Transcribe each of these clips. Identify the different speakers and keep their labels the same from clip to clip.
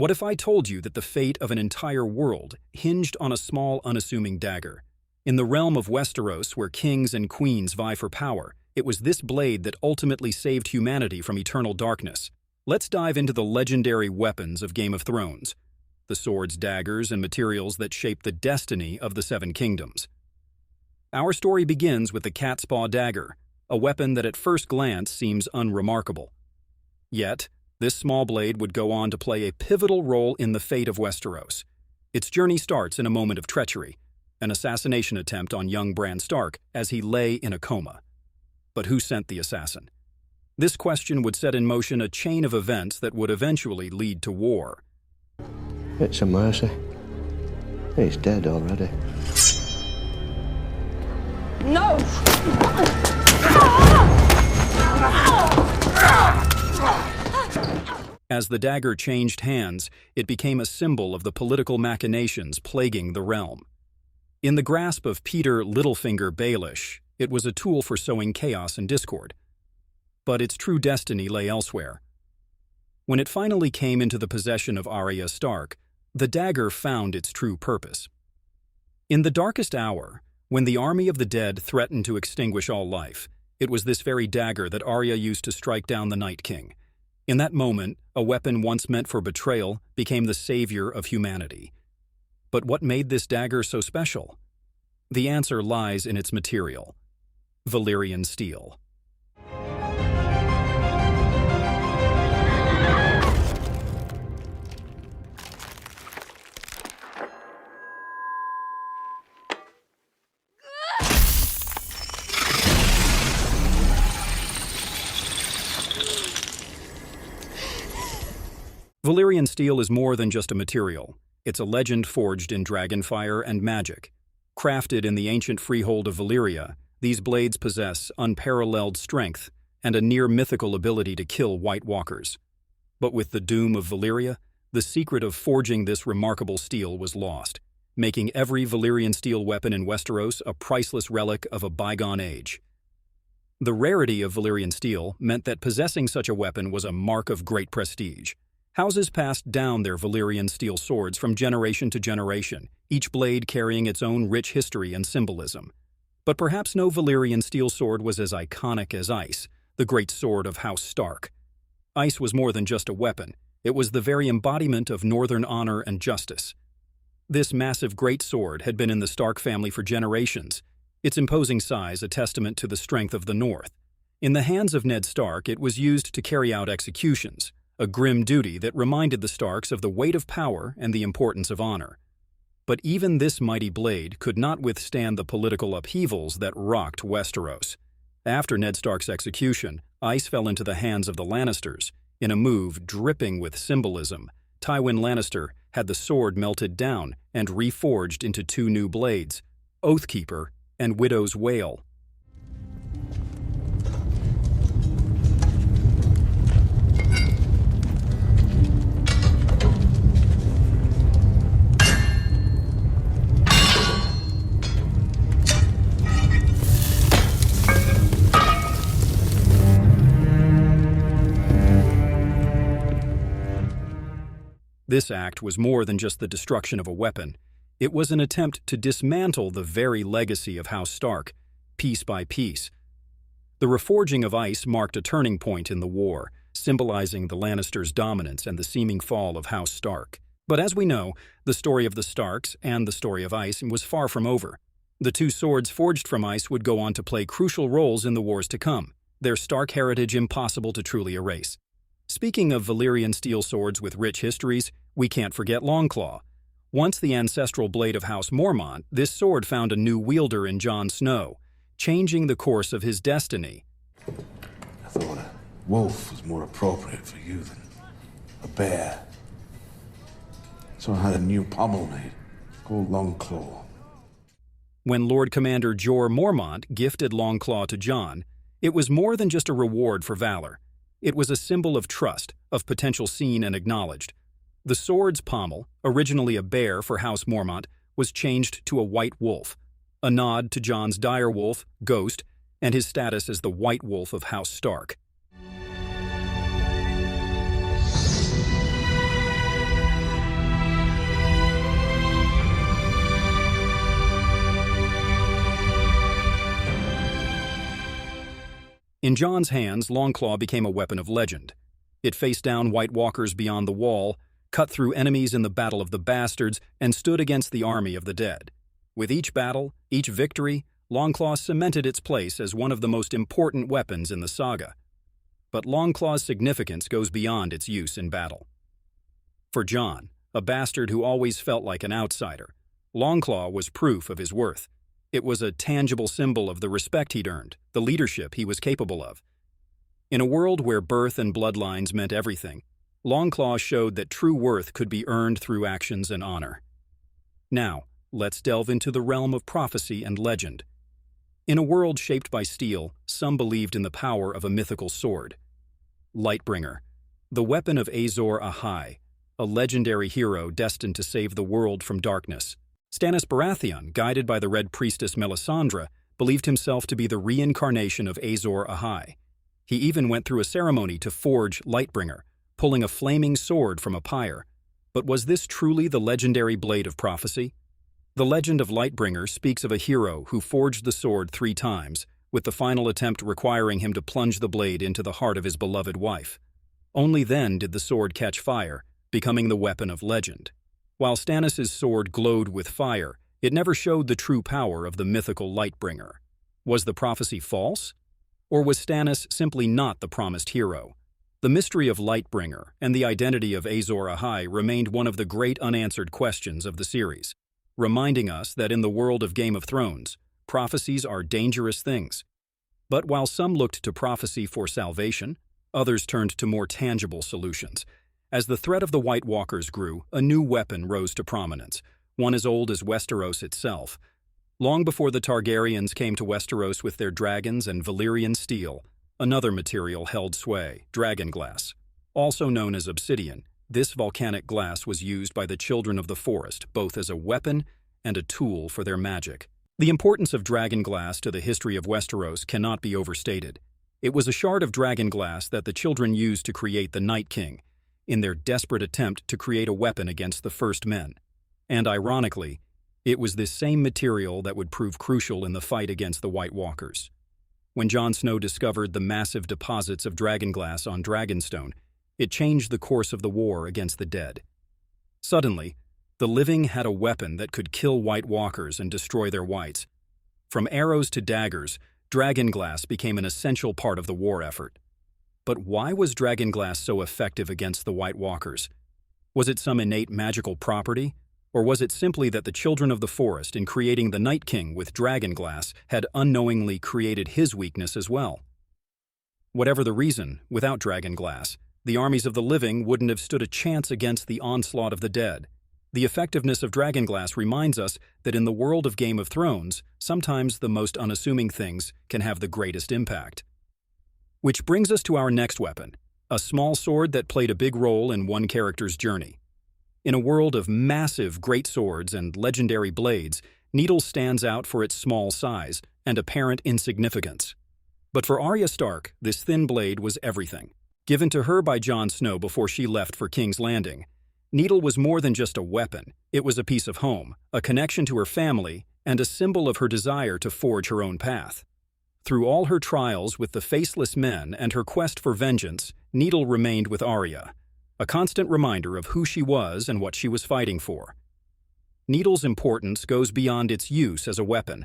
Speaker 1: What if I told you that the fate of an entire world hinged on a small, unassuming dagger? In the realm of Westeros, where kings and queens vie for power, it was this blade that ultimately saved humanity from eternal darkness. Let's dive into the legendary weapons of Game of Thrones, the swords, daggers, and materials that shape the destiny of the Seven Kingdoms. Our story begins with the Catspaw Dagger, a weapon that at first glance seems unremarkable. Yet, this small blade would go on to play a pivotal role in the fate of Westeros. Its journey starts in a moment of treachery, an assassination attempt on young Bran Stark as he lay in a coma. But who sent the assassin? This question would set in motion a chain of events that would eventually lead to war.
Speaker 2: It's a mercy. He's dead already.
Speaker 3: No!
Speaker 1: As the dagger changed hands, it became a symbol of the political machinations plaguing the realm. In the grasp of Peter Littlefinger Baelish, it was a tool for sowing chaos and discord. But its true destiny lay elsewhere. When it finally came into the possession of Arya Stark, the dagger found its true purpose. In the darkest hour, when the army of the dead threatened to extinguish all life, it was this very dagger that Arya used to strike down the Night King. In that moment, a weapon once meant for betrayal became the savior of humanity. But what made this dagger so special? The answer lies in its material: Valyrian Steel. Valyrian steel is more than just a material. It's a legend forged in dragonfire and magic. Crafted in the ancient freehold of Valyria, these blades possess unparalleled strength and a near-mythical ability to kill White Walkers. But with the doom of Valyria, the secret of forging this remarkable steel was lost, making every Valyrian steel weapon in Westeros a priceless relic of a bygone age. The rarity of Valyrian steel meant that possessing such a weapon was a mark of great prestige. Houses passed down their Valyrian steel swords from generation to generation, each blade carrying its own rich history and symbolism. But perhaps no Valyrian steel sword was as iconic as Ice, the great sword of House Stark. Ice was more than just a weapon. It was the very embodiment of northern honor and justice. This massive great sword had been in the Stark family for generations, its imposing size a testament to the strength of the North. In the hands of Ned Stark, it was used to carry out executions, a grim duty that reminded the Starks of the weight of power and the importance of honor. But even this mighty blade could not withstand the political upheavals that rocked Westeros. After Ned Stark's execution, Ice fell into the hands of the Lannisters. In a move dripping with symbolism, Tywin Lannister had the sword melted down and reforged into two new blades, Oathkeeper and Widow's Wail. This act was more than just the destruction of a weapon. It was an attempt to dismantle the very legacy of House Stark, piece by piece. The reforging of Ice marked a turning point in the war, symbolizing the Lannisters' dominance and the seeming fall of House Stark. But as we know, the story of the Starks and the story of Ice was far from over. The two swords forged from Ice would go on to play crucial roles in the wars to come, their Stark heritage impossible to truly erase. Speaking of Valyrian steel swords with rich histories, we can't forget Longclaw. Once the ancestral blade of House Mormont, this sword found a new wielder in Jon Snow, changing the course of his destiny.
Speaker 4: I thought a wolf was more appropriate for you than a bear. So I had a new pommel made, called Longclaw.
Speaker 1: When Lord Commander Jorah Mormont gifted Longclaw to Jon, it was more than just a reward for valor. It was a symbol of trust, of potential seen and acknowledged. The sword's pommel, originally a bear for House Mormont, was changed to a white wolf, a nod to Jon's direwolf, Ghost, and his status as the White Wolf of House Stark. In Jon's hands, Longclaw became a weapon of legend. It faced down White Walkers beyond the wall, cut through enemies in the Battle of the Bastards, and stood against the army of the dead. With each battle, each victory, Longclaw cemented its place as one of the most important weapons in the saga. But Longclaw's significance goes beyond its use in battle. For Jon, a bastard who always felt like an outsider, Longclaw was proof of his worth. It was a tangible symbol of the respect he'd earned, the leadership he was capable of. In a world where birth and bloodlines meant everything, Longclaw showed that true worth could be earned through actions and honor. Now, let's delve into the realm of prophecy and legend. In a world shaped by steel, some believed in the power of a mythical sword. Lightbringer, the weapon of Azor Ahai, a legendary hero destined to save the world from darkness. Stannis Baratheon, guided by the Red Priestess Melisandre, believed himself to be the reincarnation of Azor Ahai. He even went through a ceremony to forge Lightbringer, pulling a flaming sword from a pyre. But was this truly the legendary blade of prophecy? The legend of Lightbringer speaks of a hero who forged the sword 3 times, with the final attempt requiring him to plunge the blade into the heart of his beloved wife. Only then did the sword catch fire, becoming the weapon of legend. While Stannis' sword glowed with fire, it never showed the true power of the mythical Lightbringer. Was the prophecy false? Or was Stannis simply not the promised hero? The mystery of Lightbringer and the identity of Azor Ahai remained one of the great unanswered questions of the series, reminding us that in the world of Game of Thrones, prophecies are dangerous things. But while some looked to prophecy for salvation, others turned to more tangible solutions. As the threat of the White Walkers grew, a new weapon rose to prominence, one as old as Westeros itself. Long before the Targaryens came to Westeros with their dragons and Valyrian Steel, another material held sway, Dragonglass. Also known as obsidian, this volcanic glass was used by the Children of the Forest both as a weapon and a tool for their magic. The importance of Dragonglass to the history of Westeros cannot be overstated. It was a shard of Dragonglass that the children used to create the Night King, in their desperate attempt to create a weapon against the First Men. And ironically, it was this same material that would prove crucial in the fight against the White Walkers. When Jon Snow discovered the massive deposits of Dragonglass on Dragonstone, it changed the course of the war against the dead. Suddenly, the living had a weapon that could kill White Walkers and destroy their whites. From arrows to daggers, Dragonglass became an essential part of the war effort. But why was Dragonglass so effective against the White Walkers? Was it some innate magical property? Or was it simply that the Children of the Forest, in creating the Night King with Dragonglass, had unknowingly created his weakness as well? Whatever the reason, without Dragonglass, the armies of the living wouldn't have stood a chance against the onslaught of the dead. The effectiveness of Dragonglass reminds us that in the world of Game of Thrones, sometimes the most unassuming things can have the greatest impact. Which brings us to our next weapon, a small sword that played a big role in one character's journey. In a world of massive great swords and legendary blades, Needle stands out for its small size and apparent insignificance. But for Arya Stark, this thin blade was everything. Given to her by Jon Snow before she left for King's Landing, Needle was more than just a weapon. It was a piece of home, a connection to her family, and a symbol of her desire to forge her own path. Through all her trials with the Faceless Men and her quest for vengeance, Needle remained with Arya, a constant reminder of who she was and what she was fighting for. Needle's importance goes beyond its use as a weapon.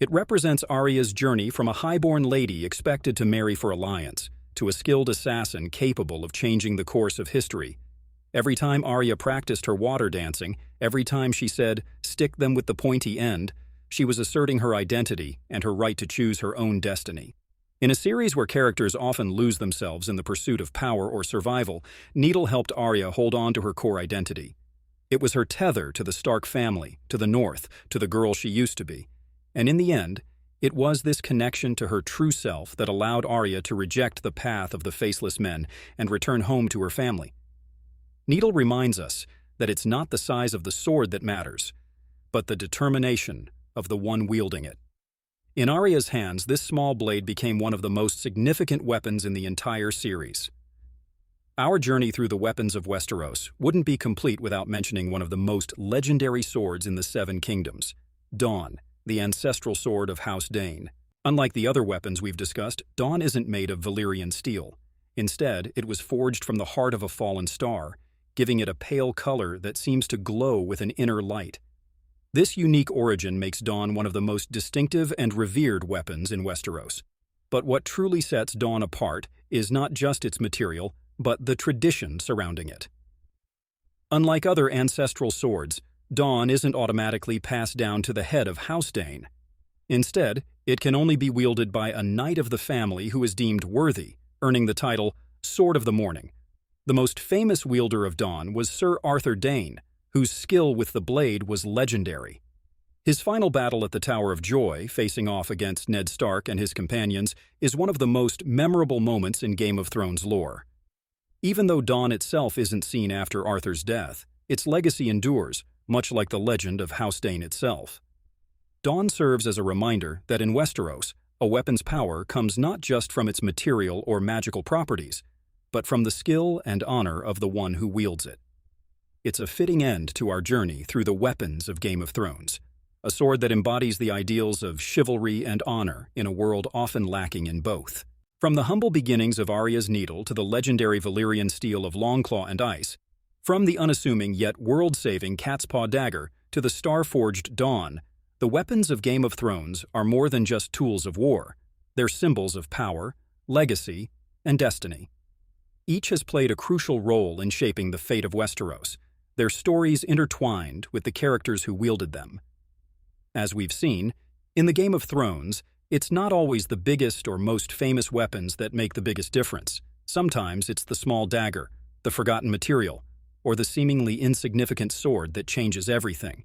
Speaker 1: It represents Arya's journey from a highborn lady expected to marry for alliance to a skilled assassin capable of changing the course of history. Every time Arya practiced her water dancing, every time she said, "Stick them with the pointy end," she was asserting her identity and her right to choose her own destiny. In a series where characters often lose themselves in the pursuit of power or survival, Needle helped Arya hold on to her core identity. It was her tether to the Stark family, to the North, to the girl she used to be. And in the end, it was this connection to her true self that allowed Arya to reject the path of the Faceless Men and return home to her family. Needle reminds us that it's not the size of the sword that matters, but the determination of the one wielding it. In Arya's hands, this small blade became one of the most significant weapons in the entire series. Our journey through the weapons of Westeros wouldn't be complete without mentioning one of the most legendary swords in the Seven Kingdoms, Dawn, the ancestral sword of House Dane. Unlike the other weapons we've discussed, Dawn isn't made of Valyrian steel. Instead, it was forged from the heart of a fallen star, giving it a pale color that seems to glow with an inner light. This unique origin makes Dawn one of the most distinctive and revered weapons in Westeros. But what truly sets Dawn apart is not just its material, but the tradition surrounding it. Unlike other ancestral swords, Dawn isn't automatically passed down to the head of House Dane. Instead, it can only be wielded by a knight of the family who is deemed worthy, earning the title Sword of the Morning. The most famous wielder of Dawn was Sir Arthur Dane, whose skill with the blade was legendary. His final battle at the Tower of Joy, facing off against Ned Stark and his companions, is one of the most memorable moments in Game of Thrones lore. Even though Dawn itself isn't seen after Arthur's death, its legacy endures, much like the legend of House Dane itself. Dawn serves as a reminder that in Westeros, a weapon's power comes not just from its material or magical properties, but from the skill and honor of the one who wields it. It's a fitting end to our journey through the weapons of Game of Thrones, a sword that embodies the ideals of chivalry and honor in a world often lacking in both. From the humble beginnings of Arya's Needle to the legendary Valyrian Steel of Longclaw and Ice, from the unassuming yet world-saving Catspaw Dagger to the star-forged Dawn, the weapons of Game of Thrones are more than just tools of war. They're symbols of power, legacy, and destiny. Each has played a crucial role in shaping the fate of Westeros, their stories intertwined with the characters who wielded them. As we've seen, in the Game of Thrones, it's not always the biggest or most famous weapons that make the biggest difference. Sometimes it's the small dagger, the forgotten material, or the seemingly insignificant sword that changes everything.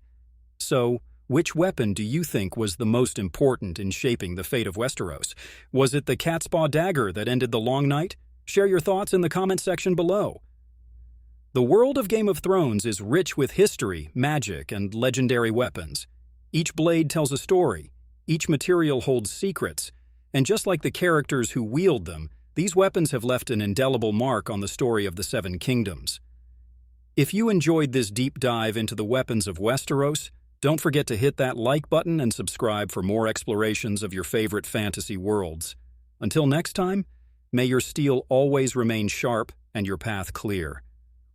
Speaker 1: So, which weapon do you think was the most important in shaping the fate of Westeros? Was it the Catspaw Dagger that ended the Long Night? Share your thoughts in the comment section below. The world of Game of Thrones is rich with history, magic, and legendary weapons. Each blade tells a story, each material holds secrets, and just like the characters who wield them, these weapons have left an indelible mark on the story of the Seven Kingdoms. If you enjoyed this deep dive into the weapons of Westeros, don't forget to hit that like button and subscribe for more explorations of your favorite fantasy worlds. Until next time, may your steel always remain sharp and your path clear.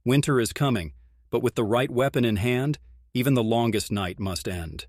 Speaker 1: Winter is coming, but with the right weapon in hand, even the longest night must end.